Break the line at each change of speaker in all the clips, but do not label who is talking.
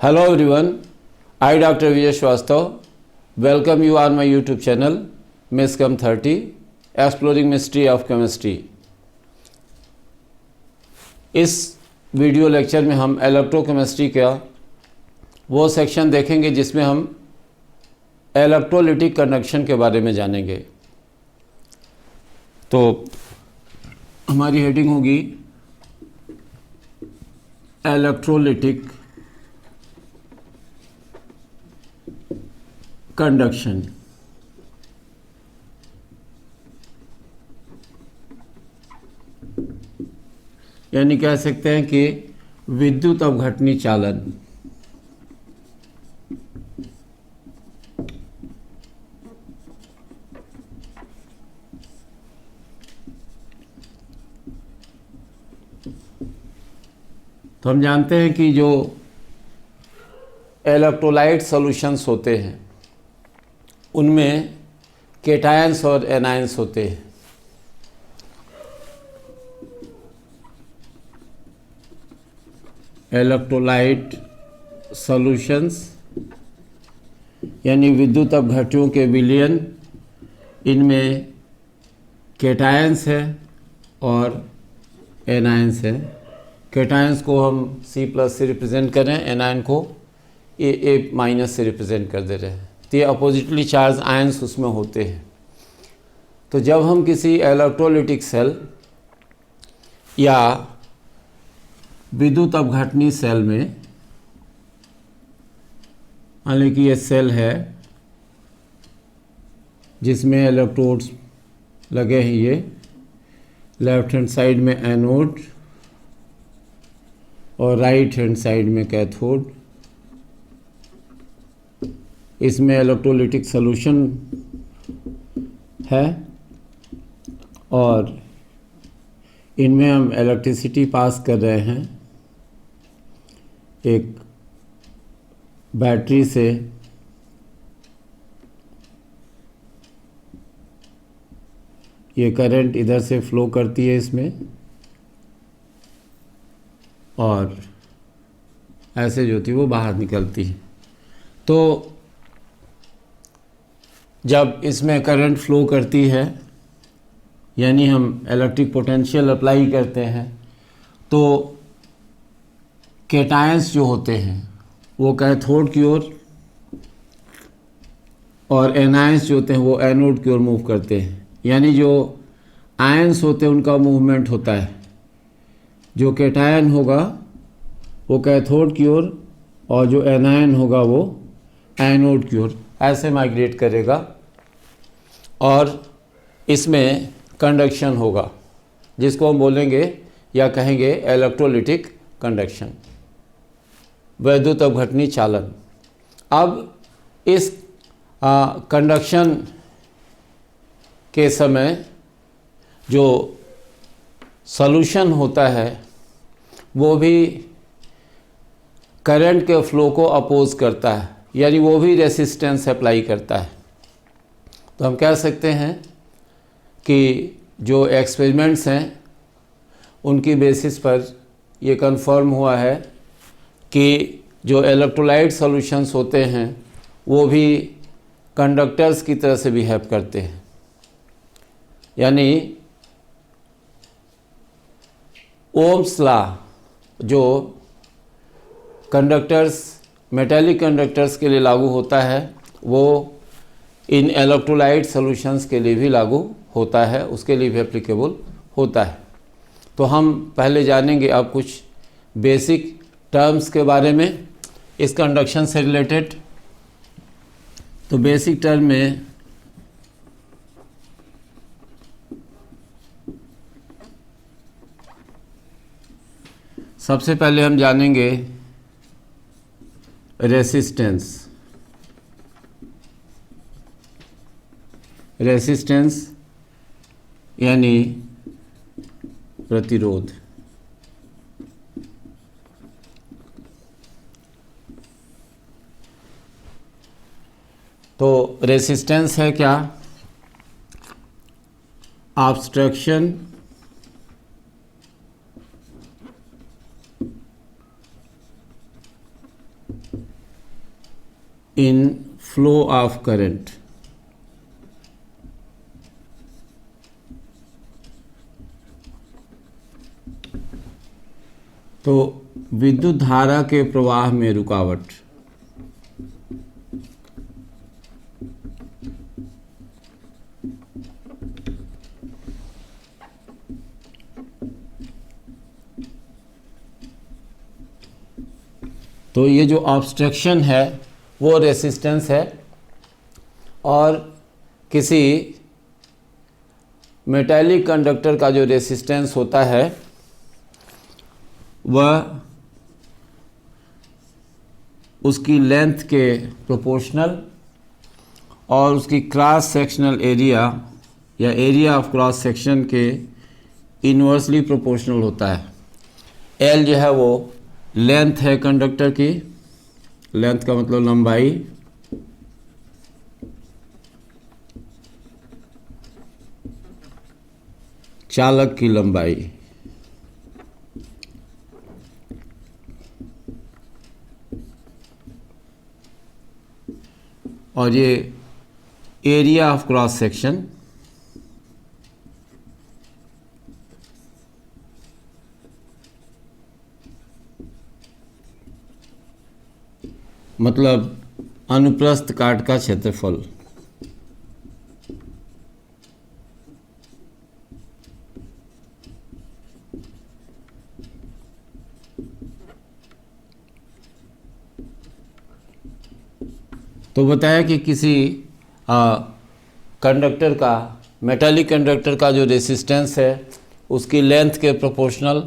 Hello everyone, I Dr. Vijay Swastav welcome you on my YouTube channel MISCOM 30 Exploring Mystery of Chemistry। इस video lecture में हम electrochemistry का वो section देखेंगे जिसमें हम इलेक्ट्रोलिटिक कंडक्शन के बारे में जानेंगे। तो हमारी हेडिंग होगी इलेक्ट्रोलिटिक कंडक्शन। यानी कह सकते हैं कि विद्युत अपघटनी चालन। तो हम जानते हैं कि जो इलेक्ट्रोलाइट सॉल्यूशंस होते हैं उनमें केटायंस और एनायंस होते हैं। इलेक्ट्रोलाइट सॉल्यूशंस यानी विद्युत अपघट्यों के विलयन, इनमें केटायंस है और एनायंस है। केटायंस को हम C+ से रिप्रेजेंट कर रहे हैं, एनायन को A से रिप्रेजेंट कर दे रहे हैं। तो ये अपोजिटली चार्ज आयंस उसमें होते हैं। तो जब हम किसी इलेक्ट्रोलिटिक सेल या विद्युत अपघटनी सेल में, हालांकि ये सेल है जिसमें इलेक्ट्रोड्स लगे हैं, ये लेफ्ट हैंड साइड में एनोड और राइट हैंड साइड में कैथोड। इसमें इलेक्ट्रोलिटिक सॉल्यूशन है और इनमें हम इलेक्ट्रिसिटी पास कर रहे हैं एक बैटरी से। ये करंट इधर से फ्लो करती है इसमें और ऐसे जो थी वो बाहर निकलती है। तो जब इसमें करंट फ्लो करती है यानी हम इलेक्ट्रिक पोटेंशियल अप्लाई करते हैं, तो केटायंस जो होते हैं वो कैथोड की ओर और एनायंस जो होते हैं वो एनोड की ओर मूव करते हैं। यानी जो आयंस होते हैं उनका मूवमेंट होता है। जो केटायन होगा वो कैथोड की ओर और जो एनायन होगा वो एनोड की ओर ऐसे माइग्रेट करेगा और इसमें कंडक्शन होगा, जिसको हम बोलेंगे या कहेंगे इलेक्ट्रोलिटिक कंडक्शन, विद्युत अपघटनी चालन। अब इस कंडक्शन के समय जो सॉल्यूशन होता है वो भी करंट के फ्लो को अपोज करता है, यानी वो भी रेसिस्टेंस अप्लाई करता है। तो हम कह सकते हैं कि जो एक्सपेरिमेंट्स हैं उनकी बेसिस पर ये कंफर्म हुआ है कि जो इलेक्ट्रोलाइट सॉल्यूशंस होते हैं वो भी कंडक्टर्स की तरह से बिहेव करते हैं। यानी ओम्स लॉ जो कंडक्टर्स, मेटालिक कंडक्टर्स के लिए लागू होता है, वो इन इलेक्ट्रोलाइट सॉल्यूशंस के लिए भी लागू होता है, उसके लिए भी एप्लीकेबल होता है। तो हम पहले जानेंगे अब कुछ बेसिक टर्म्स के बारे में इस कंडक्शन से रिलेटेड। तो बेसिक टर्म में सबसे पहले हम जानेंगे रेसिस्टेंस। रेसिस्टेंस यानी प्रतिरोध। तो रेसिस्टेंस है क्या? Obstruction in flow of current. तो विद्युत धारा के प्रवाह में रुकावट। तो ये जो ऑब्स्ट्रक्शन है वो रेसिस्टेंस है, और किसी मेटालिक कंडक्टर का जो रेसिस्टेंस होता है वह उसकी लेंथ के प्रोपोर्शनल और उसकी क्रॉस सेक्शनल एरिया या एरिया ऑफ क्रॉस सेक्शन के इन्वर्सली प्रोपोर्शनल होता है। एल जो है वो लेंथ है कंडक्टर की, लेंथ का मतलब लंबाई, चालक की लंबाई, और ये एरिया ऑफ क्रॉस सेक्शन मतलब अनुप्रस्थ काट का क्षेत्रफल। तो बताया कि किसी कंडक्टर का, मेटालिक कंडक्टर का जो रेसिस्टेंस है उसकी लेंथ के प्रोपोर्शनल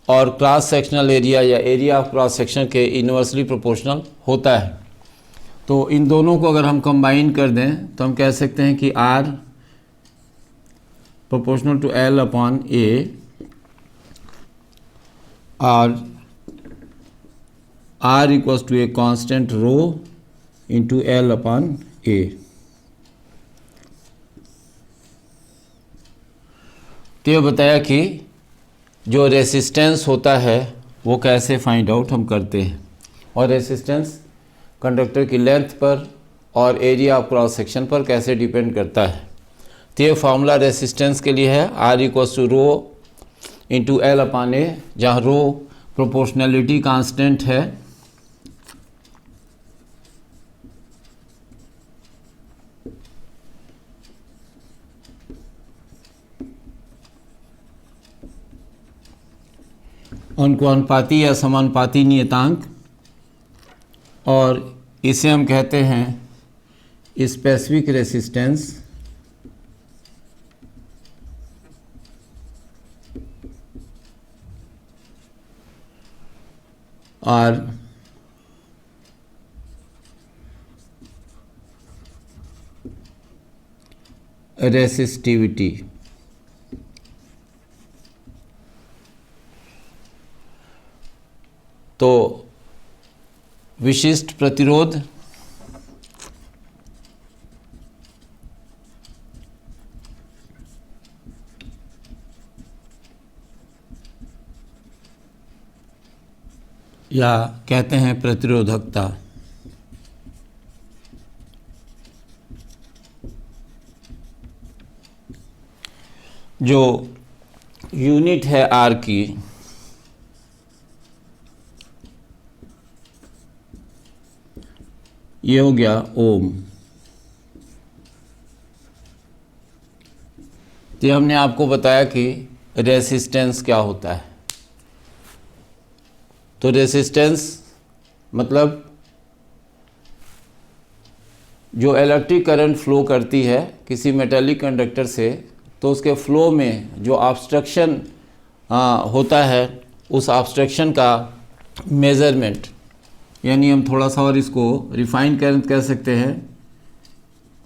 और क्रॉस सेक्शनल एरिया या एरिया ऑफ क्रॉस सेक्शन के इन्वर्सली प्रोपोर्शनल होता है। तो इन दोनों को अगर हम कंबाइन कर दें तो हम कह सकते हैं कि R proportional to L upon A, और R equals to a constant rho into L upon A। तो ये बताया कि जो रेसिस्टेंस होता है वो कैसे फाइंड आउट हम करते हैं, और रेसिस्टेंस कंडक्टर की लेंथ पर और एरिया ऑफ क्रॉस सेक्शन पर कैसे डिपेंड करता है। तो ये फार्मूला रेसिस्टेंस के लिए है R equals to rho into L upon A, जहाँ रो प्रोपोर्शनलिटी कांस्टेंट है उनको अनुपाती या समानुपाती नियतांक, और इसे हम कहते हैं स्पेसिफिक रेसिस्टेंस, और रेसिस्टिविटी। तो विशिष्ट प्रतिरोध या कहते हैं प्रतिरोधकता, जो यूनिट है R की, ये हो गया ओम। तो हमने आपको बताया कि रेसिस्टेंस क्या होता है। तो रेसिस्टेंस मतलब जो इलेक्ट्रिक करंट फ्लो करती है किसी मेटालिक कंडक्टर से, तो उसके फ्लो में जो ऑब्स्ट्रक्शन होता है उस ऑब्स्ट्रक्शन का मेज़रमेंट, यानी हम थोड़ा सा और इसको रिफाइन कह सकते हैं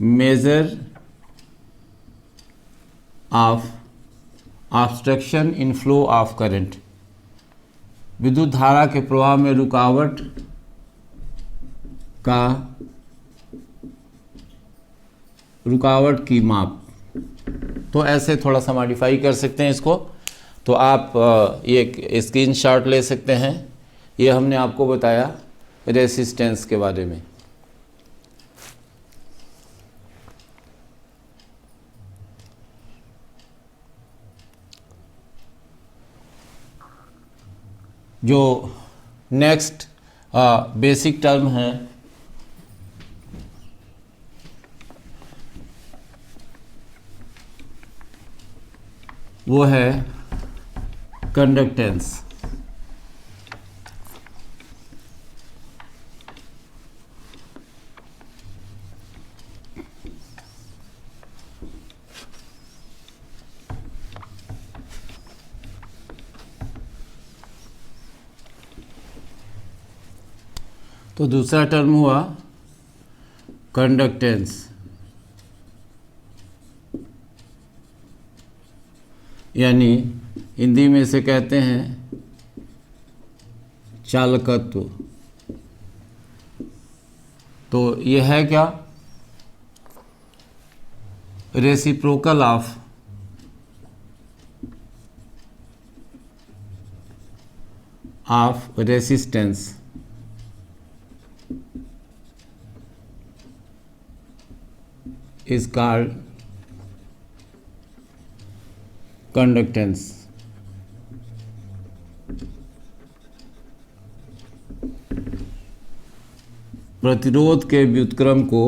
measure of obstruction in flow of current, विद्युत धारा के प्रवाह में रुकावट की माप। तो ऐसे थोड़ा सा मॉडिफाई कर सकते हैं इसको। तो आप ये स्क्रीनशॉट ले सकते हैं। ये हमने आपको बताया रेसिस्टेंस के बारे में। जो नेक्स्ट बेसिक टर्म है वो है कंडक्टेंस। तो दूसरा टर्म हुआ कंडक्टेंस, यानी हिंदी में इसे कहते हैं चालकत्व। तो ये है क्या? Reciprocal of resistance is called conductance। प्रतिरोध के व्युत्क्रम को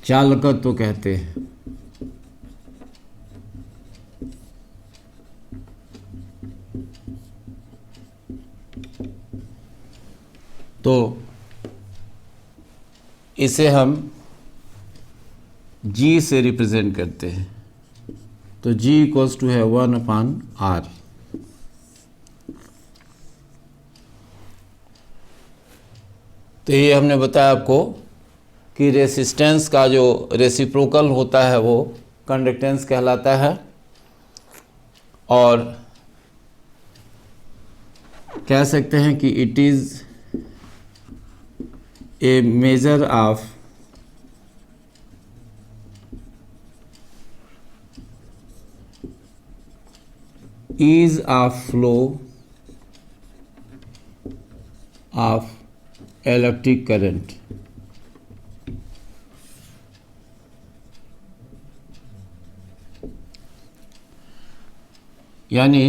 चालकत्व कहते हैं। तो इसे हम G से रिप्रेजेंट करते हैं। तो G इक्वल्स टू है 1/R। तो ये हमने बताया आपको कि रेसिस्टेंस का जो रेसिप्रोकल होता है वो कंडक्टेंस कहलाता है, और कह सकते हैं कि it is a measure of ease of flow of electric current। यानी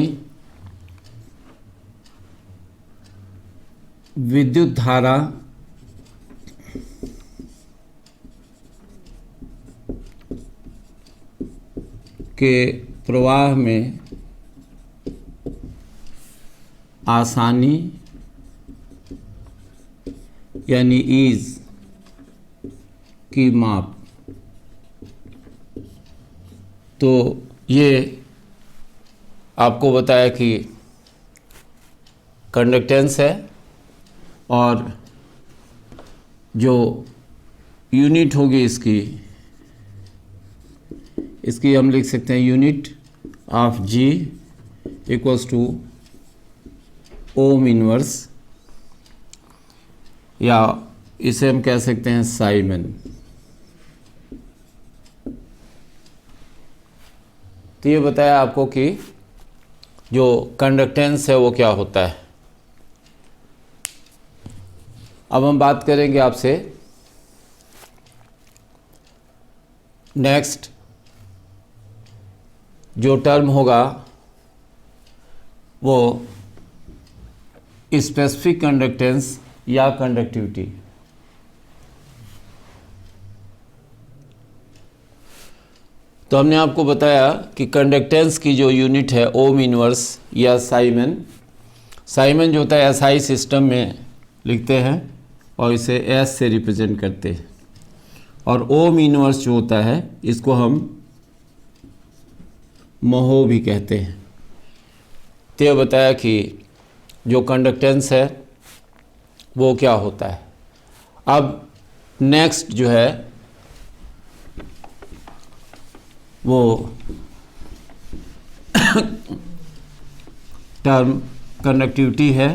विद्युत धारा के प्रवाह में आसानी यानी ईज की माप। तो ये आपको बताया कि कंडक्टेंस है, और जो यूनिट होगी इसकी हम लिख सकते हैं unit of G equals to ohm inverse, या इसे हम कह सकते हैं साइमन। तो ये बताया आपको कि जो कंडक्टेंस है वो क्या होता है। अब हम बात करेंगे आपसे नेक्स्ट जो टर्म होगा वो स्पेसिफिक कंडक्टेंस या कंडक्टिविटी। तो हमने आपको बताया कि कंडक्टेंस की जो यूनिट है ओम इनवर्स या साइमन। साइमन जो होता है एसआई सिस्टम में लिखते हैं और इसे एस से रिप्रेजेंट करते हैं, और ओम इनवर्स जो होता है इसको हम महो भी कहते हैं। तो ये बताया कि जो कंडक्टेंस है वो क्या होता है। अब नेक्स्ट जो है वो टर्म कंडक्टिविटी है।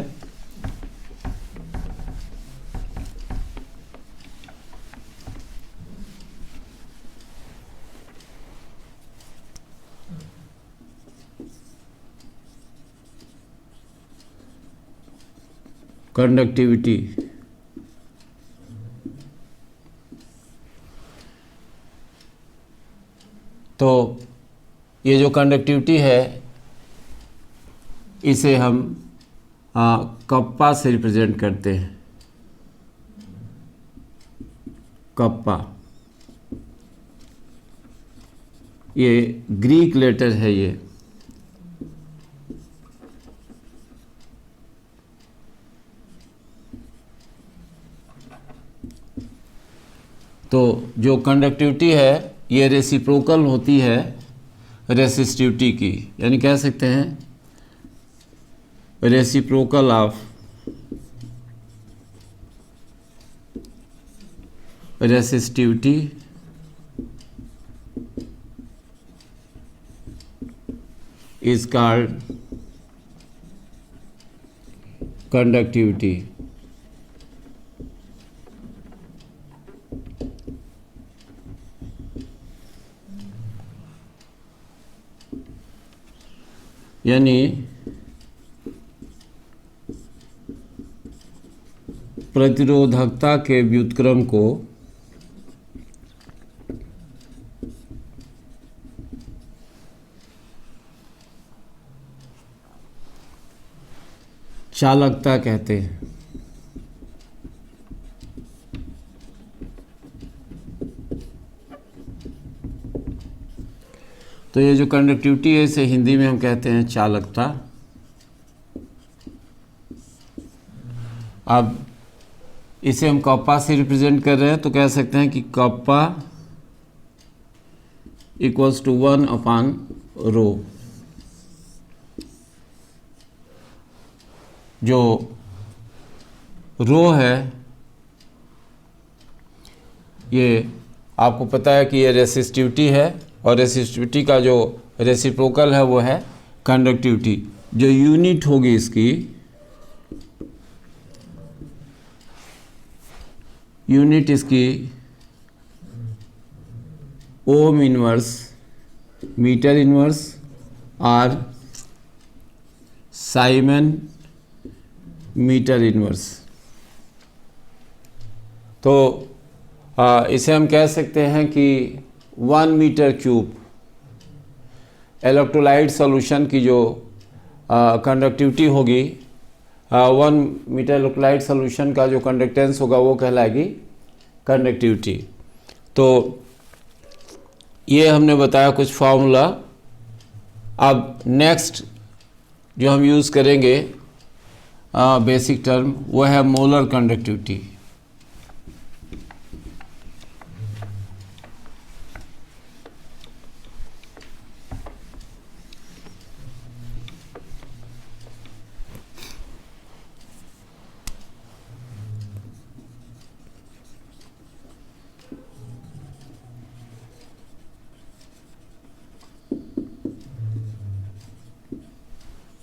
कंडक्टिविटी ये जो कंडक्टिविटी है इसे हम कप्पा से रिप्रेजेंट करते हैं। कप्पा ये ग्रीक लेटर है ये। तो जो कंडक्टिविटी है ये रेसिप्रोकल होती है रेसिस्टिविटी की, यानी कह सकते हैं reciprocal of resistivity is called conductivity। यानी प्रतिरोधकता के व्युत्क्रम को चालकता कहते हैं। तो ये जो कंडक्टिविटी है इसे हिंदी में हम कहते हैं चालकता। अब इसे हम कप्पा से रिप्रेजेंट कर रहे हैं तो कह सकते हैं कि कप्पा इक्वल्स टू 1/ρ। जो रो है ये आपको पता है कि ये रेसिस्टिविटी है और रेसिस्टिविटी का जो रेसिप्रोकल है वो है कंडक्टिविटी। जो यूनिट होगी इसकी यूनिट इसकी ओम इनवर्स, मीटर इनवर्स और साइमन मीटर इनवर्स। तो इसे हम कह सकते हैं कि 1 मीटर क्यूब इलेक्ट्रोलाइट सॉल्यूशन की जो कंडक्टिविटी होगी, 1 मीटर इलेक्ट्रोलाइट सॉल्यूशन का जो कंडक्टेंस होगा वो कहलाएगी कंडक्टिविटी। तो ये हमने बताया कुछ फार्मूला। अब नेक्स्ट जो हम यूज़ करेंगे बेसिक टर्म वो है मोलर कंडक्टिविटी।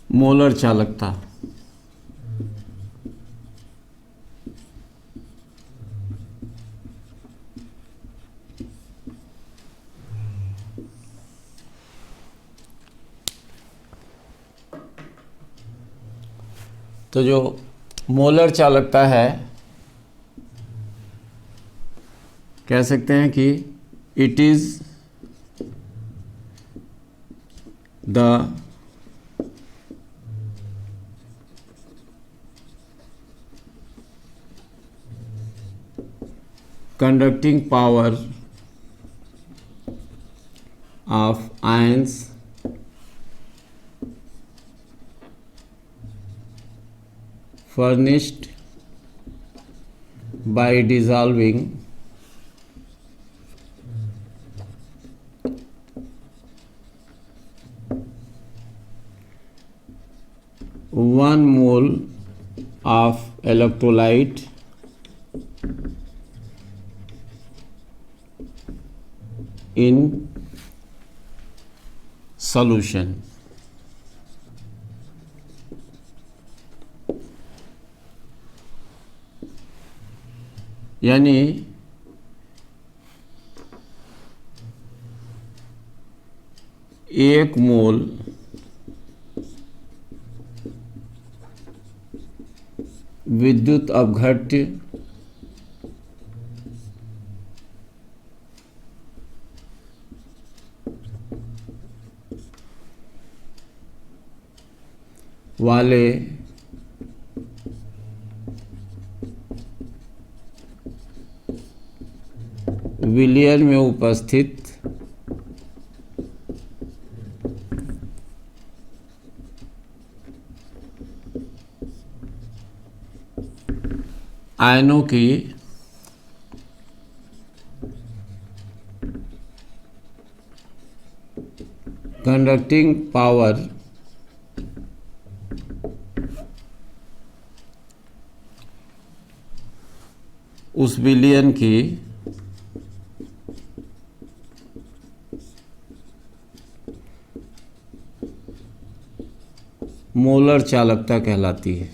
मोलर चालकता। तो जो मोलर चालकता है कह सकते हैं कि it is the conducting power of ions furnished by dissolving 1 mole of electrolyte in solution। यानी एक मोल विद्युत अपघट्य वाले विलयन में उपस्थित आयनों की कंडक्टिंग पावर उस विलयन की मोलर चालकता कहलाती है।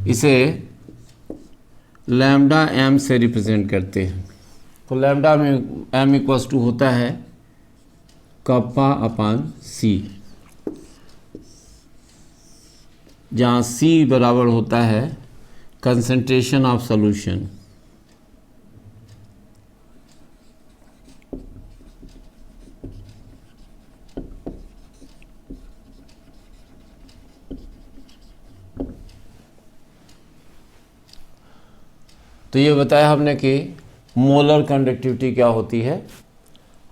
इसे लैम्डा एम से रिप्रेजेंट करते हैं। तो लैम्डा में एम इक्वल्स टू होता है कप्पा अपान सी, जहाँ सी बराबर होता है कंसंट्रेशन ऑफ सॉल्यूशन। तो ये बताया हमने कि मोलर कंडक्टिविटी क्या होती है।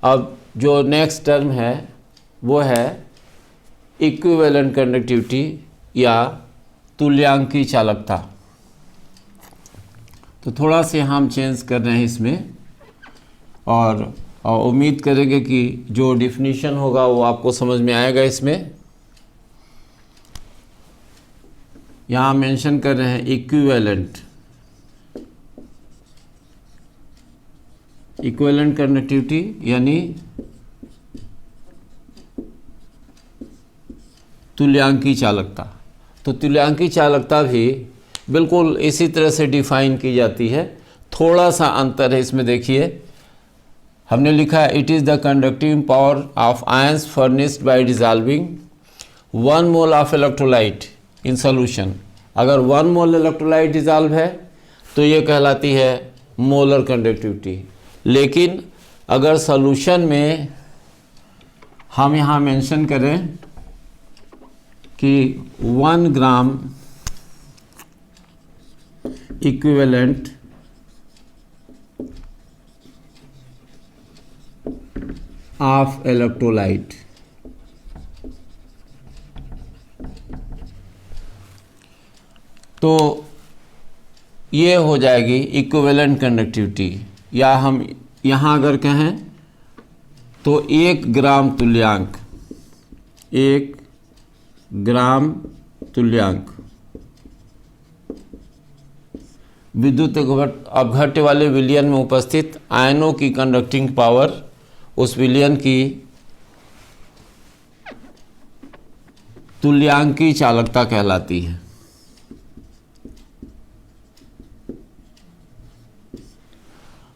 अब जो नेक्स्ट टर्म है वो है इक्विवेलेंट कंडक्टिविटी या तुल्यांकी चालकता। तो थोड़ा से हम चेंज कर रहे हैं इसमें, और उम्मीद करेंगे कि जो डिफिनीशन होगा वो आपको समझ में आएगा। इसमें यहाँ मेंशन कर रहे हैं इक्विवेलेंट कंडक्टिविटी यानी तुल्यांकी चालकता। तो तुल्यांकी चालकता भी बिल्कुल इसी तरह से डिफाइन की जाती है, थोड़ा सा अंतर है इसमें। देखिए हमने लिखा है it is the conducting power of ions furnished bye dissolving 1 mole of electrolyte in solution. अगर 1 मोल इलेक्ट्रोलाइट डिजॉल्व है तो ये कहलाती है मोलर कंडक्टिविटी। लेकिन अगर सॉल्यूशन में हम यहाँ मेंशन करें कि 1 ग्राम इक्विवेलेंट ऑफ इलेक्ट्रोलाइट, तो ये हो जाएगी इक्विवेलेंट कंडक्टिविटी। या हम यहाँ अगर कहें तो 1 ग्राम तुल्यांक, 1 ग्राम तुल्यांक विद्युत अपघट्य वाले विलयन में उपस्थित आयनों की कंडक्टिंग पावर उस विलयन की तुल्यांकी चालकता कहलाती है।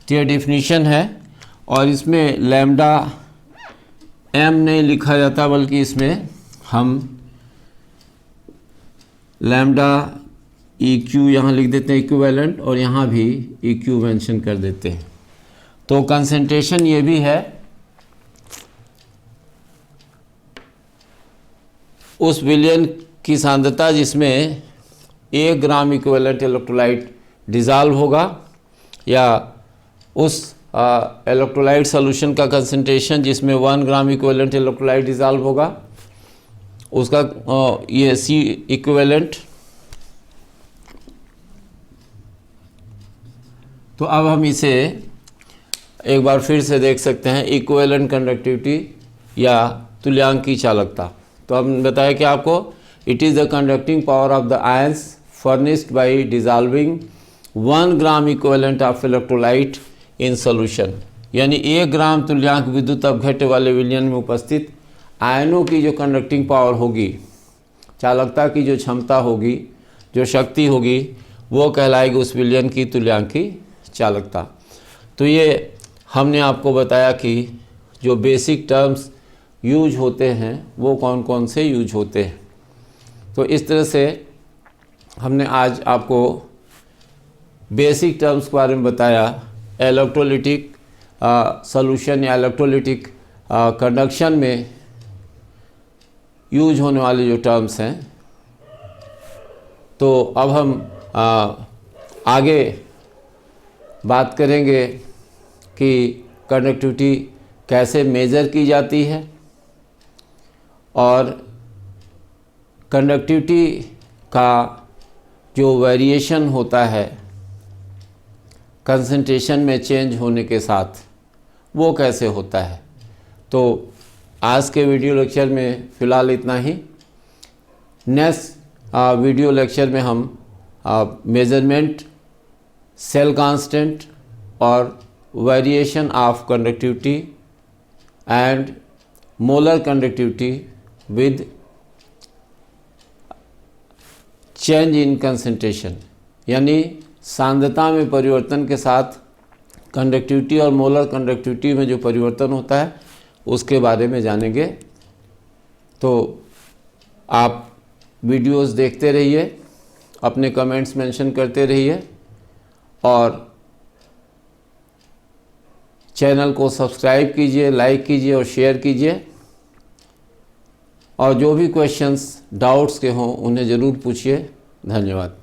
तो यह डिफिनीशन है, और इसमें लैम्डा एम नहीं लिखा जाता बल्कि इसमें हम लैम्डा ई क्यू यहाँ लिख देते हैं इक्विवेलेंट, और यहाँ भी ई क्यू मेंशन कर देते हैं। तो कंसंट्रेशन ये भी है उस विलयन की सांद्रता जिसमें 1 ग्राम इक्विवेलेंट इलेक्ट्रोलाइट डिज़ॉल्व होगा, या उस इलेक्ट्रोलाइट सॉल्यूशन का कंसंट्रेशन जिसमें 1 ग्राम इक्विवेलेंट इलेक्ट्रोलाइट डिज़ॉल्व होगा, उसका ये सी इक्विवेलेंट। तो अब हम इसे एक बार फिर से देख सकते हैं, इक्विवेलेंट कंडक्टिविटी या तुल्यांकी चालकता। तो हम बताया कि आपको it is the conducting power of the ions furnished bye dissolving 1 gram equivalent of electrolyte in solution, यानी 1 ग्राम तुल्यांक विद्युत अपघट्य वाले विलयन में उपस्थित आयनों की जो कंडक्टिंग पावर होगी, चालकता की जो क्षमता होगी, जो शक्ति होगी, वो कहलाएगी उस विलयन की तुल्यांकी चालकता। तो ये हमने आपको बताया कि जो बेसिक टर्म्स यूज होते हैं वो कौन कौन से यूज होते हैं। तो इस तरह से हमने आज आपको बेसिक टर्म्स के बारे में बताया इलेक्ट्रोलिटिक सॉल्यूशन या इलेक्ट्रोलिटिक कंडक्शन में यूज होने वाले जो टर्म्स हैं। तो अब हम आगे बात करेंगे कि कंडक्टिविटी कैसे मेज़र की जाती है और कंडक्टिविटी का जो वेरिएशन होता है कंसंट्रेशन में चेंज होने के साथ वो कैसे होता है। तो आज के वीडियो लेक्चर में फ़िलहाल इतना ही। नेक्स्ट वीडियो लेक्चर में हम मेज़रमेंट, सेल कांस्टेंट और variation of conductivity and molar conductivity with change in concentration, यानी सांद्रता में परिवर्तन के साथ कंडक्टिविटी और मोलर कंडक्टिविटी में जो परिवर्तन होता है उसके बारे में जानेंगे। तो आप वीडियोस देखते रहिए, अपने कमेंट्स मेंशन करते रहिए और चैनल को सब्सक्राइब कीजिए, लाइक कीजिए और शेयर कीजिए। और जो भी क्वेश्चंस, डाउट्स के हों उन्हें ज़रूर पूछिए। धन्यवाद।